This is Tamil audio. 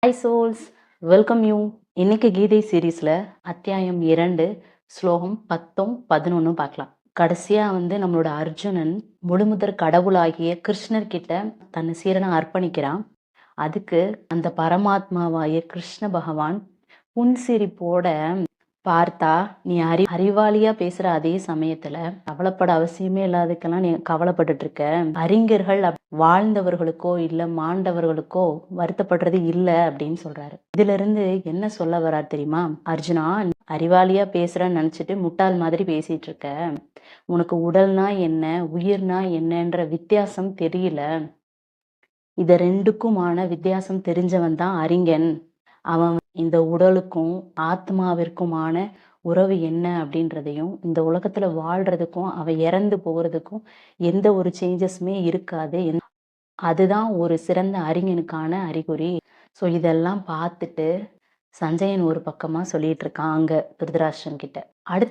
Hi souls, welcome you. இன்னைக்கு கீதை சீரீஸ்ல அத்தியாயம் 2 ஸ்லோகம் 10, 11 பார்க்கலாம். கடைசியா நம்மளோட அர்ஜுனன் முழுமுதற் கடவுளாகிய கிருஷ்ணர் கிட்ட தன்னை சீரனை அர்ப்பணிக்கிறான். அதுக்கு அந்த பரமாத்மாவாகிய கிருஷ்ண பகவான் புன்சிரிப்போட பார்த்தா, நீ அறிவாளியா பேசுற அதே சமயத்துல கவலைப்பட அவசியமே இல்லாததுக்கெல்லாம் நீ கவலைப்பட்டுட்டு இருக்க. அறிஞர்கள் வாழ்ந்தவர்களுக்கோ இல்ல மாண்டவர்களுக்கோ வருத்தப்படுறது இல்ல அப்படின்னு சொல்றாரு. இதுல இருந்து என்ன சொல்ல வர்றாரு தெரியுமா? அர்ஜுனா, அறிவாளியா பேசுறன்னு நினைச்சிட்டு முட்டாள் மாதிரி பேசிட்டு இருக்க. உனக்கு உடல்னா என்ன, உயிர்னா என்னன்ற வித்தியாசம் தெரியல. இத ரெண்டுக்குமான வித்தியாசம் தெரிஞ்சவன் தான் அறிஞன். அவன் இந்த உடலுக்கும் ஆத்மாவிற்குமான உறவு என்ன அப்படின்றதையும், இந்த உலகத்துல வாழ்றதுக்கும் அவன் இறந்து போறதுக்கும் எந்த ஒரு சேஞ்சஸுமே இருக்காது. அதுதான் ஒரு சிறந்த அறிஞனுக்கான அறிகுறி. ஸோ இதெல்லாம் பார்த்துட்டு சஞ்சயன் ஒரு பக்கமா சொல்லிட்டு இருக்கான் அங்க திருதராஷ்டிரன் கிட்ட.